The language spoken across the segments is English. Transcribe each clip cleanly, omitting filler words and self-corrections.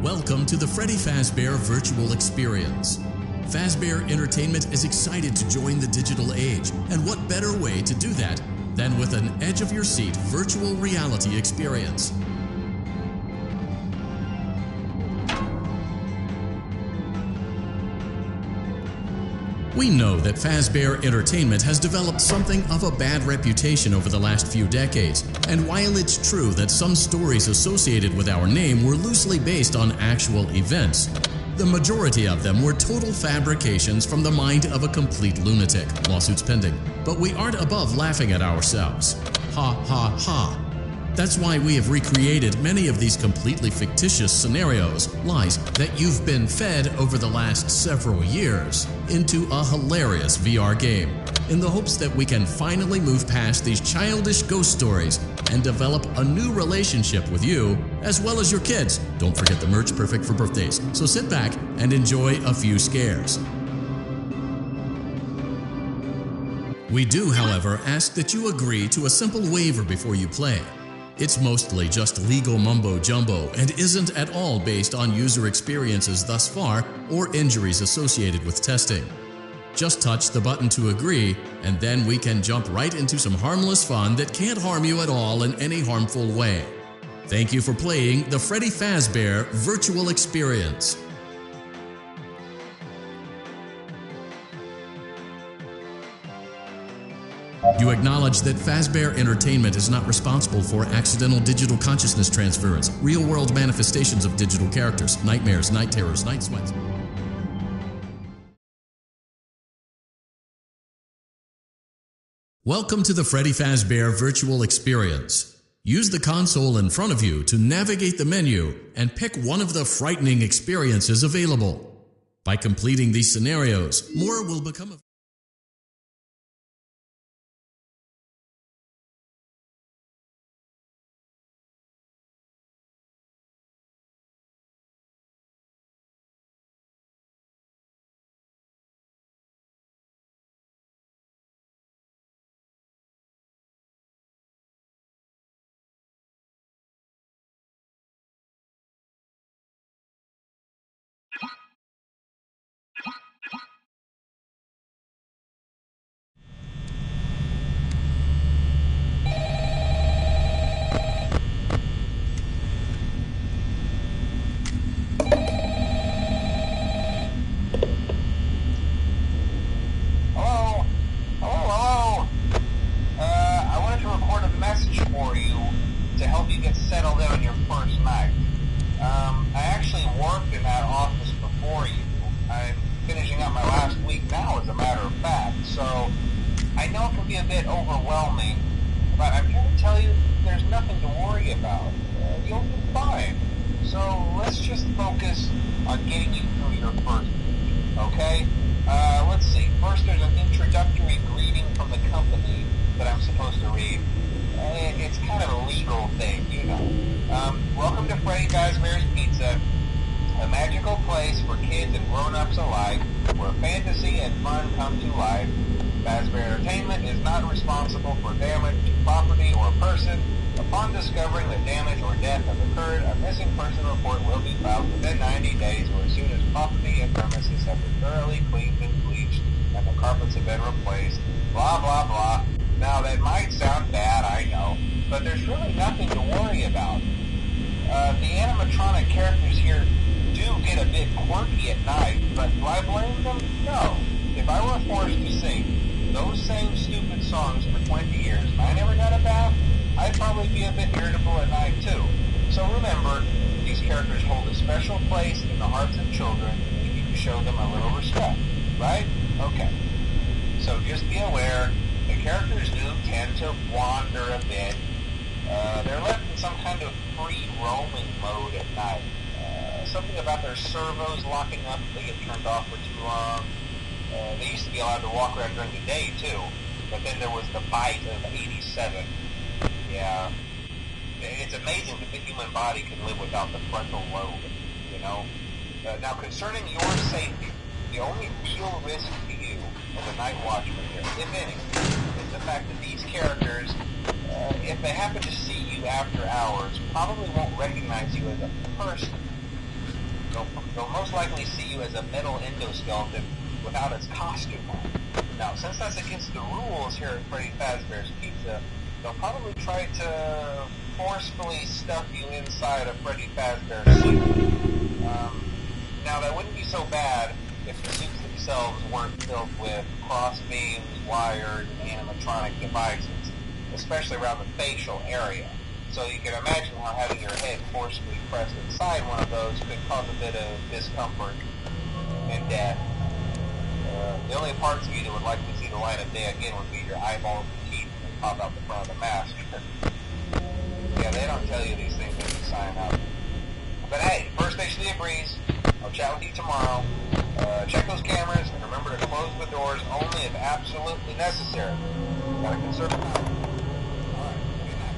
Welcome to the Freddy Fazbear Virtual Experience. Fazbear Entertainment is excited to join the digital age, and what better way to do that than with an edge-of-your-seat virtual reality experience. We know that Fazbear Entertainment has developed something of a bad reputation over the last few decades, and while it's true that some stories associated with our name were loosely based on actual events, the majority of them were total fabrications from the mind of a complete lunatic. Lawsuits pending. But we aren't above laughing at ourselves. Ha ha ha. That's why we have recreated many of these completely fictitious scenarios, lies that you've been fed over the last several years, into a hilarious VR game, in the hopes that we can finally move past these childish ghost stories and develop a new relationship with you, as well as your kids. Don't forget the merch, perfect for birthdays. So sit back and enjoy a few scares. We do, however, ask that you agree to a simple waiver before you play. It's mostly just legal mumbo-jumbo and isn't at all based on user experiences thus far or injuries associated with testing. Just touch the button to agree, and then we can jump right into some harmless fun that can't harm you at all in any harmful way. Thank you for playing the Freddy Fazbear Virtual Experience. You acknowledge that Fazbear Entertainment is not responsible for accidental digital consciousness transference, real-world manifestations of digital characters, nightmares, night terrors, night sweats. Welcome to the Freddy Fazbear Virtual Experience. Use the console in front of you to navigate the menu and pick one of the frightening experiences available. By completing these scenarios, more will become available. they'll most likely see you as a metal endoskeleton without its costume on. Now, since that's against the rules here at Freddy Fazbear's Pizza, they'll probably try to forcefully stuff you inside a Freddy Fazbear suit. Now, that wouldn't be so bad if the suits themselves weren't filled with cross beams, wires, and animatronic devices, especially around the facial area. So you can imagine how having your head forcibly pressed inside one of those could cause a bit of discomfort and death. The only parts of you that would likely see the light of day again would be your eyeballs and teeth that pop out the front of the mask. Yeah, they don't tell you these things when you sign up. But hey, First Station of the Breeze, I'll chat with you tomorrow. Check those cameras and remember to close the doors only if absolutely necessary. Gotta conserve power. Alright, good night.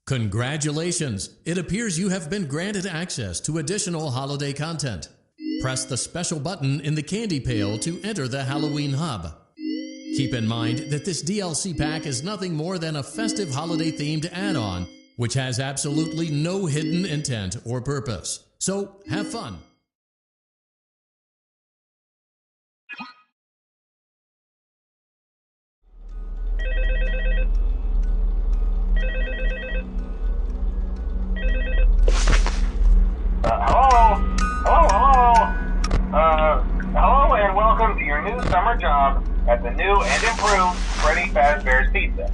Congratulations! It appears you have been granted access to additional holiday content. Press the special button in the candy pail to enter the Halloween hub. Keep in mind that this DLC pack is nothing more than a festive holiday-themed add-on, which has absolutely no hidden intent or purpose. So, have fun! Hello and welcome to your new summer job at the new and improved Freddy Fazbear's Pizza.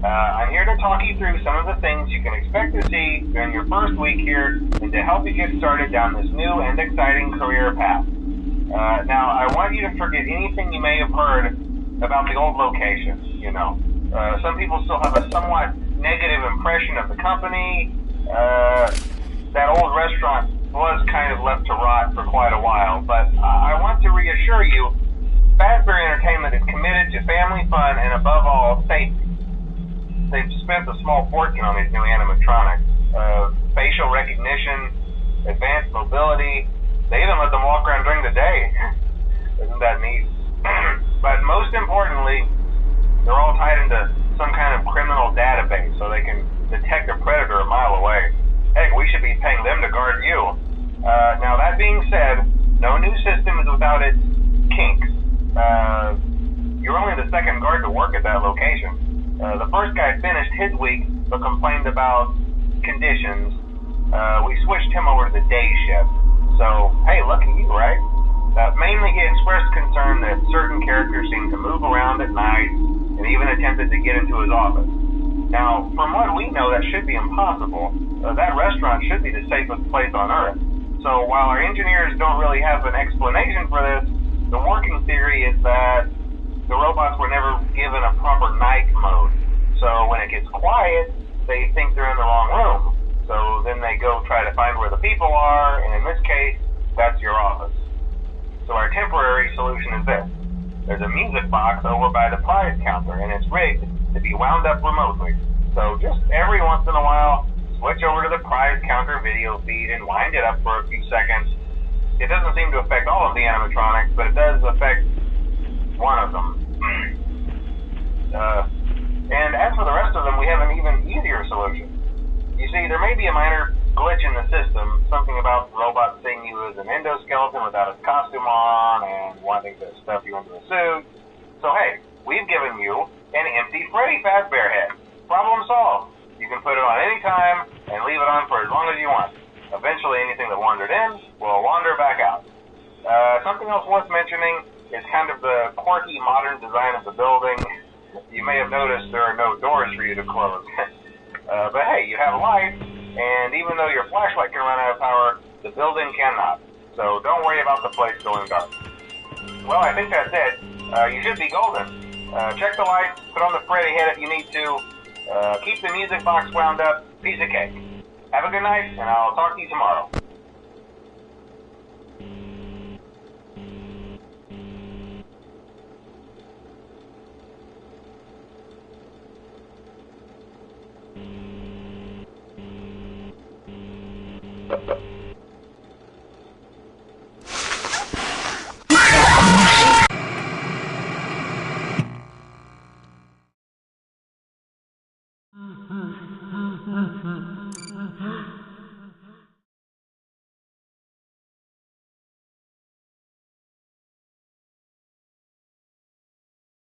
I'm here to talk you through some of the things you can expect to see during your first week here and to help you get started down this new and exciting career path. Now, I want you to forget anything you may have heard about the old location, you know. Some people still have a somewhat negative impression of the company. That old restaurant was kind of left to rot for quite a while, but I want to reassure you, Fazbear Entertainment is committed to family fun and above all, safety. They've spent a small fortune on these new animatronics. Facial recognition, advanced mobility, they even let them walk around during the day. Isn't that neat? But most importantly, they're all tied into some kind of criminal database so they can detect a predator a mile away. Heck, we should be paying them to guard you. Now, that being said, no new system is without its kinks. You're only the second second guard to work at that location. The first guy finished his week but complained about conditions. We switched him over to the day shift. So, hey, lucky you, right? Mainly he expressed concern that certain characters seemed to move around at night and even attempted to get into his office. Now, from what we know, that should be impossible. That restaurant should be the safest place on Earth. So while our engineers don't really have an explanation for this, the working theory is that the robots were never given a proper night mode. So when it gets quiet, they think they're in the wrong room. So then they go try to find where the people are, and in this case, that's your office. So our temporary solution is this. There's a music box over by the prize counter, and it's rigged to be wound up remotely. So just every once in a while, switch over to the prize counter video feed and wind it up for a few seconds. It doesn't seem to affect all of the animatronics, but it does affect one of them. And as for the rest of them, we have an even easier solution. You see, there may be a minor glitch in the system, something about robots seeing you as an endoskeleton without a costume on and wanting to stuff you into a suit. So hey, we've given you an empty Freddy Fazbear head. Problem solved. You can put it on any time and leave it on for as long as you want. Eventually anything that wandered in will wander back out. Something else worth mentioning is kind of the quirky modern design of the building. You may have noticed there are no doors for you to close. But hey, you have a light, and even though your flashlight can run out of power, the building cannot. So don't worry about the place going dark. Well, I think that's it. You should be golden. Check the lights, put on the Freddy head if you need to. Keep the music box wound up. Piece of cake. Have a good night, and I'll talk to you tomorrow. Thank you.